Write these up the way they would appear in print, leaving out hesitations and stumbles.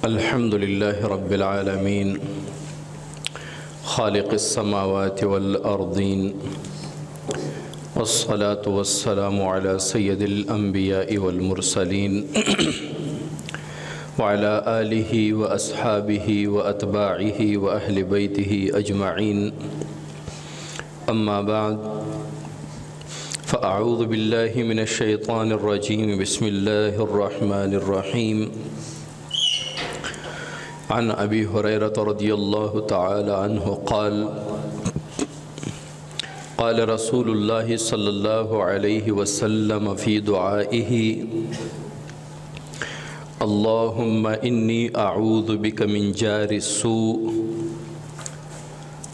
الحمد لله رب العالمين خالق السماوات والأرضين والصلاة والسلام على سيد الأنبياء والمرسلين وعلى آله وأصحابه وأتباعه وأهل بيته أجمعين. أما بعد، فأعوذ بالله من الشيطان الرجيم. بسم الله الرحمن الرحيم. عن أبي هريرة رضي الله تعالى عنه قال: قال رسول الله صلى الله عليه وسلم في دعائه: اللهم إني أعوذ بك من جار السوء،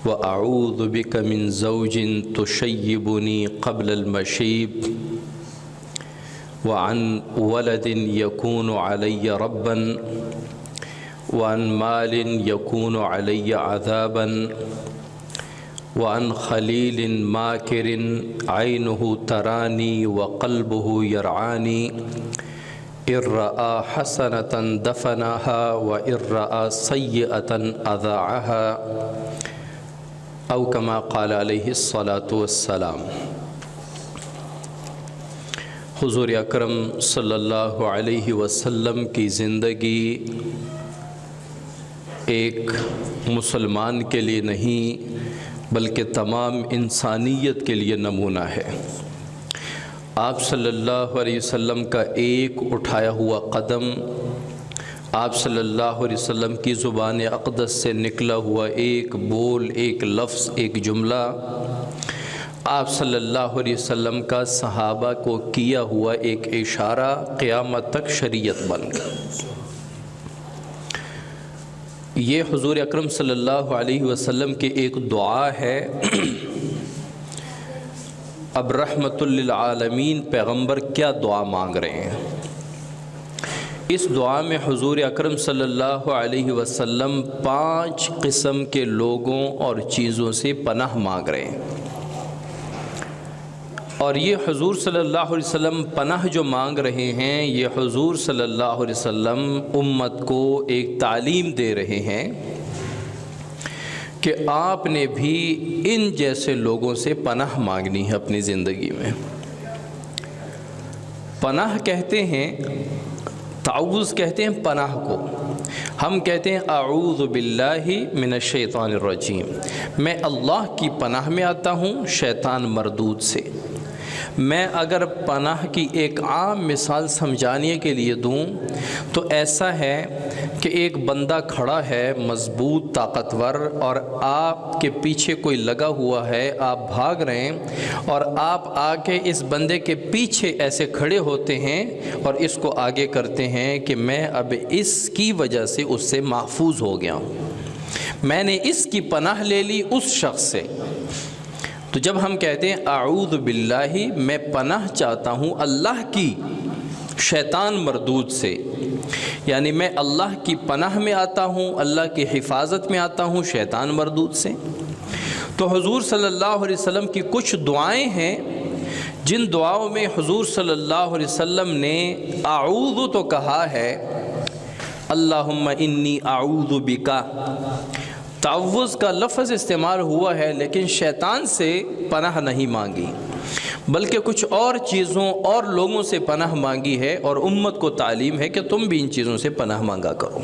وأعوذ بك من زوج تشيبني قبل المشيب، وعن ولد يكون علي ربا، وعن مال يكون علي عذابا، وعن خليل ماكر عينه تراني وقلبه يرعاني، إن رأى حسنة دفنها وإن رأى سيئة أذاعها، أو كما قال عليه الصلاة والسلام. حضور اکرم صلی اللہ علیہ وسلم کی زندگی ایک مسلمان کے لیے نہیں بلکہ تمام انسانیت کے لیے نمونہ ہے. آپ صلی اللہ علیہ وسلم کا ایک اٹھایا ہوا قدم، آپ صلی اللہ علیہ وسلم کی زبان اقدس سے نکلا ہوا ایک بول، ایک لفظ، ایک جملہ، آپ صلی اللہ علیہ وسلم کا صحابہ کو کیا ہوا ایک اشارہ قیامت تک شریعت بن گیا. یہ حضور اکرم صلی اللہ علیہ وسلم کی ایک دعا ہے. اب رحمت للعالمین پیغمبر کیا دعا مانگ رہے ہیں؟ اس دعا میں حضور اکرم صلی اللہ علیہ وسلم 5 قسم کے لوگوں اور چیزوں سے پناہ مانگ رہے ہیں. اور یہ حضور صلی اللہ علیہ وسلم پناہ جو مانگ رہے ہیں، یہ حضور صلی اللہ علیہ وسلم امت کو ایک تعلیم دے رہے ہیں کہ آپ نے بھی ان جیسے لوگوں سے پناہ مانگنی ہے اپنی زندگی میں. پناہ کہتے ہیں، تعوذ کہتے ہیں پناہ کو. ہم کہتے ہیں اعوذ باللہ من الشیطان الرجیم، میں اللہ کی پناہ میں آتا ہوں شیطان مردود سے. میں اگر پناہ کی ایک عام مثال سمجھانے کے لیے دوں تو ایسا ہے کہ ایک بندہ کھڑا ہے مضبوط طاقتور، اور آپ کے پیچھے کوئی لگا ہوا ہے، آپ بھاگ رہے ہیں اور آپ آ کے اس بندے کے پیچھے ایسے کھڑے ہوتے ہیں اور اس کو آگے کرتے ہیں کہ میں اب اس کی وجہ سے اس سے محفوظ ہو گیا ہوں، میں نے اس کی پناہ لے لی اس شخص سے. تو جب ہم کہتے ہیں اعوذ باللہ، میں پناہ چاہتا ہوں اللہ کی شیطان مردود سے، یعنی میں اللہ کی پناہ میں آتا ہوں، اللہ کی حفاظت میں آتا ہوں شیطان مردود سے. تو حضور صلی اللہ علیہ وسلم کی کچھ دعائیں ہیں جن دعاؤں میں حضور صلی اللہ علیہ وسلم نے اعوذ تو کہا ہے، اللہم انی اعوذ بکا. تعوذ کا لفظ استعمال ہوا ہے لیکن شیطان سے پناہ نہیں مانگی، بلکہ کچھ اور چیزوں اور لوگوں سے پناہ مانگی ہے، اور امت کو تعلیم ہے کہ تم بھی ان چیزوں سے پناہ مانگا کرو.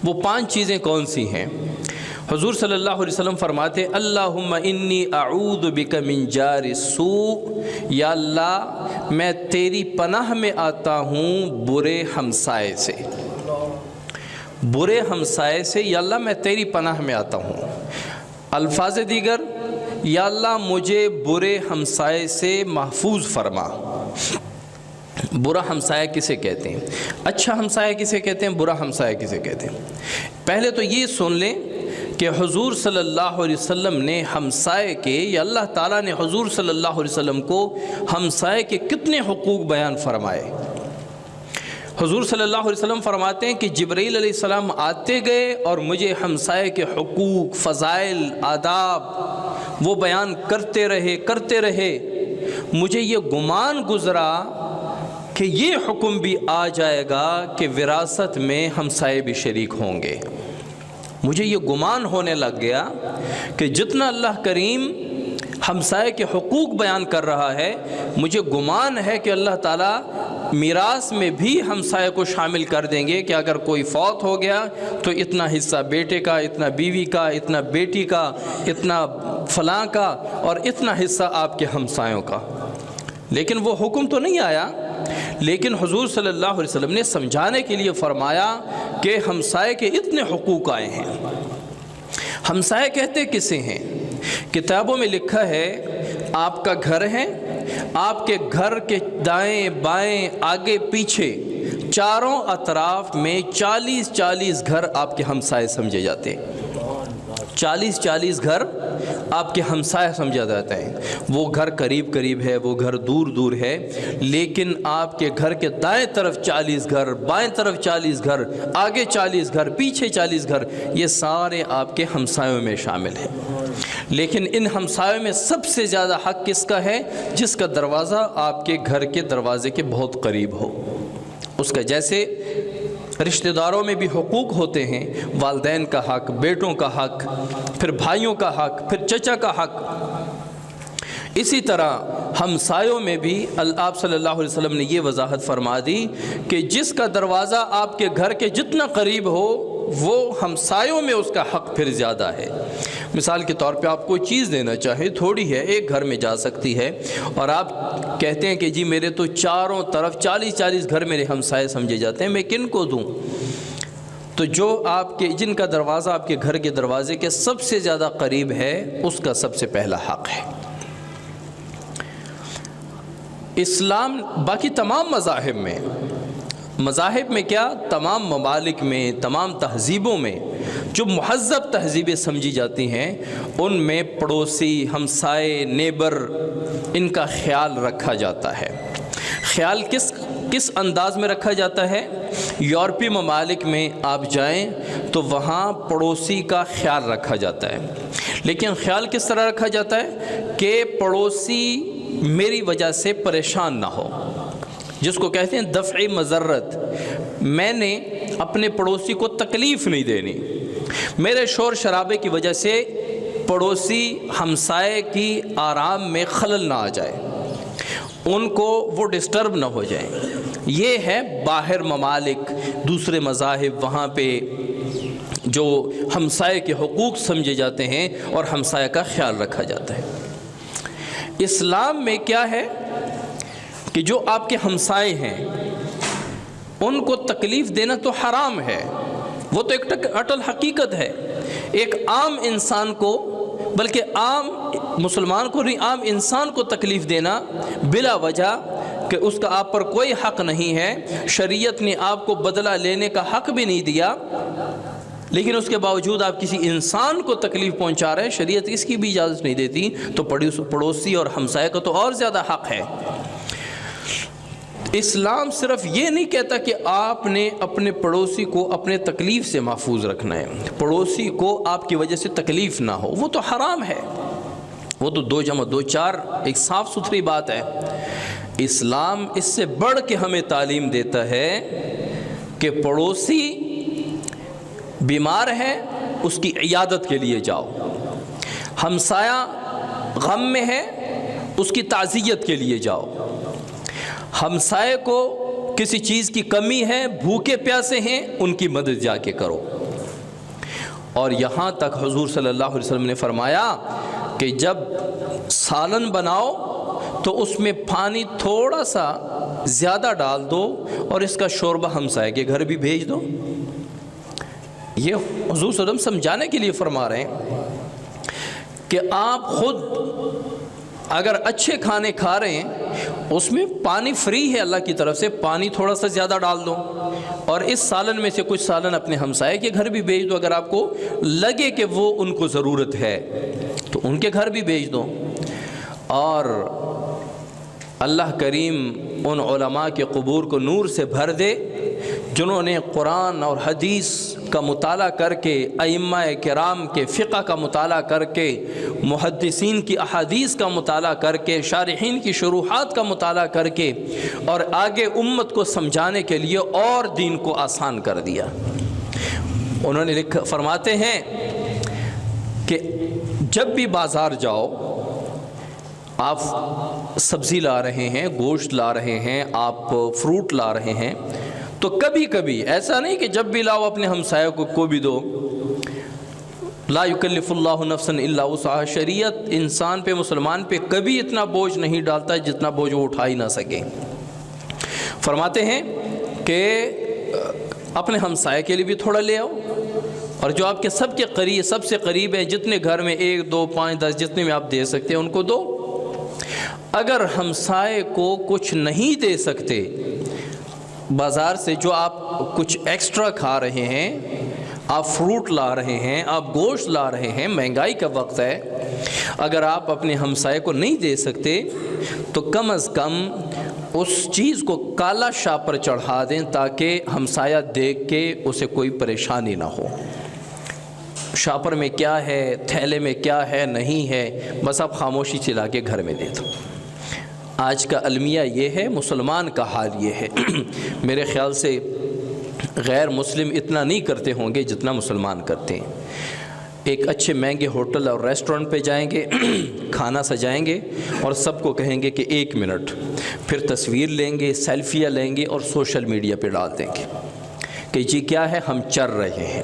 وہ 5 چیزیں کون سی ہیں؟ حضور صلی اللہ علیہ وسلم فرماتے اللہم انی اعوذ بک من جار السوء، یا اللہ میں تیری پناہ میں آتا ہوں برے ہمسائے سے. برے ہمسائے سے یا اللہ میں تیری پناہ میں آتا ہوں. الفاظ دیگر، یا اللہ مجھے برے ہمسائے سے محفوظ فرما. برا ہمسایہ کسے کہتے ہیں؟ اچھا ہمسایہ کسے کہتے ہیں؟ برا ہمسایہ کسے کہتے ہیں؟ پہلے تو یہ سن لیں کہ حضور صلی اللہ علیہ وسلم نے ہمسائے کے، یا اللہ تعالیٰ نے حضور صلی اللہ علیہ وسلم کو ہمسائے کے کتنے حقوق بیان فرمائے. حضور صلی اللہ علیہ وسلم فرماتے ہیں کہ جبرائیل علیہ السلام آتے گئے اور مجھے ہمسائے کے حقوق، فضائل، آداب وہ بیان کرتے رہے. مجھے یہ گمان گزرا کہ یہ حکم بھی آ جائے گا کہ وراثت میں ہمسائے بھی شریک ہوں گے۔ مجھے یہ گمان ہونے لگ گیا کہ جتنا اللہ کریم ہمسائے کے حقوق بیان کر رہا ہے، مجھے گمان ہے کہ اللہ تعالیٰ میراث میں بھی ہمسائے کو شامل کر دیں گے کہ اگر کوئی فوت ہو گیا تو اتنا حصہ بیٹے کا، اتنا بیوی کا، اتنا بیٹی کا، اتنا فلاں کا، اور اتنا حصہ آپ کے ہمسایوں کا۔ لیکن وہ حکم تو نہیں آیا، لیکن حضور صلی اللہ علیہ وسلم نے سمجھانے کے لیے فرمایا کہ ہمسائے کے اتنے حقوق آئے ہیں۔ ہمسائے کہتے کسے ہیں؟ کتابوں میں لکھا ہے آپ کا گھر ہے، آپ کے گھر کے دائیں بائیں آگے پیچھے چاروں اطراف میں 40 گھر آپ کے ہمسائے سمجھے جاتے ہیں۔ 40 گھر آپ کے ہمسائے سمجھا جاتا ہے۔ وہ گھر قریب ہے، وہ گھر دور ہے، لیکن آپ کے گھر کے دائیں طرف 40 گھر، بائیں طرف 40 گھر، آگے 40 گھر، پیچھے 40 گھر، یہ سارے آپ کے ہمسایوں میں شامل ہیں۔ لیکن ان ہمسایوں میں سب سے زیادہ حق کس کا ہے؟ جس کا دروازہ آپ کے گھر کے دروازے کے بہت قریب ہو اس کا۔ جیسے رشتہ داروں میں بھی حقوق ہوتے ہیں، والدین کا حق، بیٹوں کا حق، پھر بھائیوں کا حق، پھر چچا کا حق، اسی طرح ہمسایوں میں بھی آپ صلی اللہ علیہ وسلم نے یہ وضاحت فرما دی کہ جس کا دروازہ آپ کے گھر کے جتنا قریب ہو وہ ہمسایوں میں اس کا حق پھر زیادہ ہے۔ مثال کے طور پہ آپ کوئی چیز دینا چاہیں، تھوڑی ہے، ایک گھر میں جا سکتی ہے، اور آپ کہتے ہیں کہ جی میرے تو چاروں طرف 40 گھر میرے ہمسائے سمجھے جاتے ہیں، میں کن کو دوں؟ تو جو آپ کے جن کا دروازہ آپ کے گھر کے دروازے کے سب سے زیادہ قریب ہے اس کا سب سے پہلا حق ہے۔ اسلام باقی تمام مذاہب میں کیا، تمام ممالک میں، تمام تہذیبوں میں جو مہذب تہذیبیں سمجھی جاتی ہیں ان میں پڑوسی، ہمسائے، نیبر، ان کا خیال رکھا جاتا ہے۔ خیال کس انداز میں رکھا جاتا ہے؟ یورپی ممالک میں آپ جائیں تو وہاں پڑوسی کا خیال رکھا جاتا ہے، لیکن خیال کس طرح رکھا جاتا ہے کہ پڑوسی میری وجہ سے پریشان نہ ہو، جس کو کہتے ہیں دفع مضرت۔ میں نے اپنے پڑوسی کو تکلیف نہیں دینی، میرے شور شرابے کی وجہ سے پڑوسی ہمسائے کی آرام میں خلل نہ آ جائے، ان کو وہ ڈسٹرب نہ ہو جائیں۔ یہ ہے باہر ممالک، دوسرے مذاہب، وہاں پہ جو ہمسائے کے حقوق سمجھے جاتے ہیں اور ہمسائے کا خیال رکھا جاتا ہے۔ اسلام میں کیا ہے کہ جو آپ کے ہمسائے ہیں ان کو تکلیف دینا تو حرام ہے، وہ تو ایک اٹل حقیقت ہے۔ ایک عام انسان کو، بلکہ عام مسلمان کو نہیں، عام انسان کو تکلیف دینا بلا وجہ کہ اس کا آپ پر کوئی حق نہیں ہے، شریعت نے آپ کو بدلہ لینے کا حق بھی نہیں دیا، لیکن اس کے باوجود آپ کسی انسان کو تکلیف پہنچا رہے ہیں، شریعت اس کی بھی اجازت نہیں دیتی، تو پڑوسی اور ہمسائے کا تو اور زیادہ حق ہے۔ اسلام صرف یہ نہیں کہتا کہ آپ نے اپنے پڑوسی کو اپنے تکلیف سے محفوظ رکھنا ہے، پڑوسی کو آپ کی وجہ سے تکلیف نہ ہو، وہ تو حرام ہے، وہ تو 2 + 2 = 4 ایک صاف ستھری بات ہے۔ اسلام اس سے بڑھ کے ہمیں تعلیم دیتا ہے کہ پڑوسی بیمار ہے اس کی عیادت کے لیے جاؤ، ہمسایہ غم میں ہے اس کی تعزیت کے لیے جاؤ، ہمسائے کو کسی چیز کی کمی ہے، بھوکے پیاسے ہیں، ان کی مدد جا کے کرو۔ اور یہاں تک حضور صلی اللہ علیہ وسلم نے فرمایا کہ جب سالن بناؤ تو اس میں پانی تھوڑا سا زیادہ ڈال دو اور اس کا شوربہ ہمسائے کے گھر بھی بھیج دو۔ یہ حضور صلی اللہ علیہ وسلم سمجھانے کے لیے فرما رہے ہیں کہ آپ خود اگر اچھے کھانے کھا رہے ہیں اس میں پانی فری ہے اللہ کی طرف سے، پانی تھوڑا سا زیادہ ڈال دو، اور اس سالن میں سے کچھ سالن اپنے ہمسائے کے گھر بھی بھیج دو، اگر آپ کو لگے کہ وہ ان کو ضرورت ہے تو ان کے گھر بھی بھیج دو۔ اور اللہ کریم ان علماء کے قبور کو نور سے بھر دے جنہوں نے قرآن اور حدیث کا مطالعہ کر کے، ائمہ کرام کے فقہ کا مطالعہ کر کے محدثین کی احادیث کا مطالعہ کر کے، شارحین کی شروحات کا مطالعہ کر کے، اور آگے امت کو سمجھانے کے لیے اور دین کو آسان کر دیا۔ انہوں نے فرماتے ہیں کہ جب بھی بازار جاؤ، آپ سبزی لا رہے ہیں، گوشت لا رہے ہیں، آپ فروٹ لا رہے ہیں، تو کبھی کبھی ایسا نہیں کہ جب بھی لاؤ اپنے ہمسایہ کو بھی دو۔ لا یکلف اللہ نفسا الا وسعها، شریعت انسان پہ، مسلمان پہ کبھی اتنا بوجھ نہیں ڈالتا جتنا بوجھ وہ اٹھا ہی نہ سکے۔ فرماتے ہیں کہ اپنے ہمسایہ کے لیے بھی تھوڑا لے آؤ، اور جو آپ کے سب کے قریب، سب سے قریب ہیں، جتنے گھر میں 1 2 5 10 جتنے میں آپ دے سکتے ہیں ان کو دو۔ اگر ہمسائے کو کچھ نہیں دے سکتے، بازار سے جو آپ کچھ ایکسٹرا کھا رہے ہیں، آپ فروٹ لا رہے ہیں، آپ گوشت لا رہے ہیں، مہنگائی کا وقت ہے، اگر آپ اپنے ہمسائے کو نہیں دے سکتے تو کم از کم اس چیز کو کالا شاہ پر چڑھا دیں تاکہ ہمسایہ دیکھ کے اسے کوئی پریشانی نہ ہو۔ شاپر میں کیا ہے، تھیلے میں کیا ہے، نہیں ہے، بس آپ خاموشی چلا کے گھر میں دے دو۔ آج کا المیہ یہ ہے، مسلمان کا حال یہ ہے۔ میرے خیال سے غیر مسلم اتنا نہیں کرتے ہوں گے جتنا مسلمان کرتے ہیں۔ ایک اچھے مہنگے ہوٹل اور ریسٹورنٹ پہ جائیں گے، کھانا سجائیں گے اور سب کو کہیں گے کہ 1 منٹ، پھر تصویر لیں گے، سیلفیاں لیں گے اور سوشل میڈیا پہ ڈال دیں گے کہ جی کیا ہے، ہم چر رہے ہیں،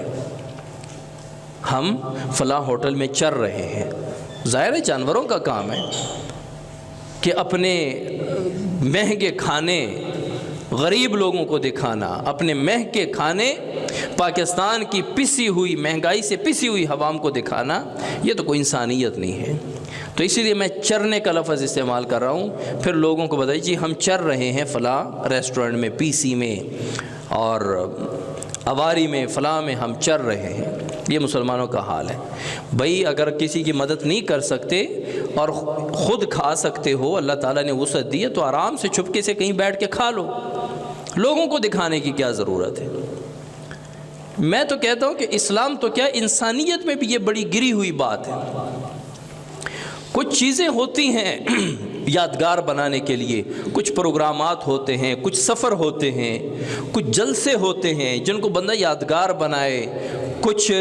ہم فلاں ہوٹل میں چر رہے ہیں۔ ظاہر ہے جانوروں کا کام ہے کہ اپنے مہنگے کھانے غریب لوگوں کو دکھانا، اپنے مہنگے کھانے پاکستان کی پسی ہوئی، مہنگائی سے پسی ہوئی عوام کو دکھانا، یہ تو کوئی انسانیت نہیں ہے۔ تو اسی لیے میں چرنے کا لفظ استعمال کر رہا ہوں، پھر لوگوں کو بتائیے جی ہم چر رہے ہیں فلاں ریسٹورنٹ میں، پی سی میں اور اواری میں، فلاں میں ہم چر رہے ہیں۔ یہ مسلمانوں کا حال ہے۔ بھائی اگر کسی کی مدد نہیں کر سکتے اور خود کھا سکتے ہو، اللہ تعالیٰ نے وسعت دی ہے، تو آرام سے چھپکے سے کہیں بیٹھ کے کھا لو، لوگوں کو دکھانے کی کیا ضرورت ہے؟ میں تو کہتا ہوں کہ اسلام تو کیا، انسانیت میں بھی یہ بڑی گری ہوئی بات ہے۔ کچھ چیزیں ہوتی ہیں یادگار بنانے کے لیے، کچھ پروگرامات ہوتے ہیں، کچھ سفر ہوتے ہیں، کچھ جلسے ہوتے ہیں جن کو بندہ یادگار بنائے، کچھ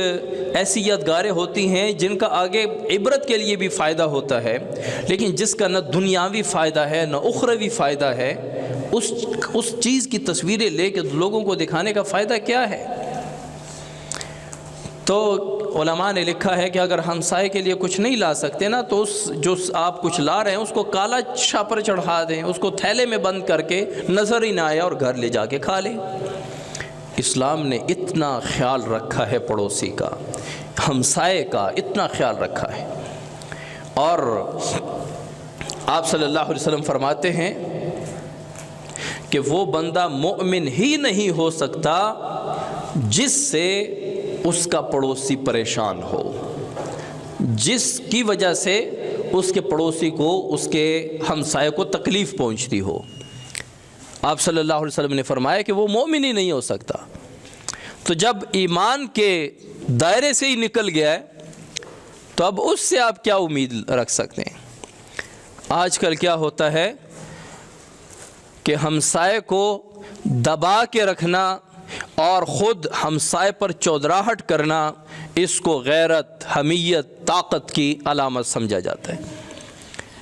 ایسی یادگاریں ہوتی ہیں جن کا آگے عبرت کے لیے بھی فائدہ ہوتا ہے، لیکن جس کا نہ دنیاوی فائدہ ہے نہ اخروی فائدہ ہے، اس چیز کی تصویریں لے کے لوگوں کو دکھانے کا فائدہ کیا ہے؟ تو علماء نے لکھا ہے کہ اگر ہمسائے کے لیے کچھ نہیں لا سکتے نا، تو جو آپ کچھ لا رہے ہیں اس کو کالا شاہ پر چڑھا دیں، اس کو تھیلے میں بند کر کے نظر ہی نہ آئے اور گھر لے جا کے کھا لیں۔ اسلام نے اتنا خیال رکھا ہے پڑوسی کا، ہمسائے کا اتنا خیال رکھا ہے۔ اور آپ صلی اللہ علیہ وسلم فرماتے ہیں کہ وہ بندہ مومن ہی نہیں ہو سکتا جس سے اس کا پڑوسی پریشان ہو، جس کی وجہ سے اس کے پڑوسی کو، اس کے ہمسائے کو تکلیف پہنچتی ہو۔ آپ صلی اللہ علیہ وسلم نے فرمایا کہ وہ مومن ہی نہیں ہو سکتا۔ تو جب ایمان کے دائرے سے ہی نکل گیا ہے تو اب اس سے آپ کیا امید رکھ سکتے ہیں؟ آج کل کیا ہوتا ہے کہ ہمسائے کو دبا کے رکھنا اور خود ہمسائے پر چودراہٹ کرنا، اس کو غیرت، حمیت، طاقت کی علامت سمجھا جاتا ہے۔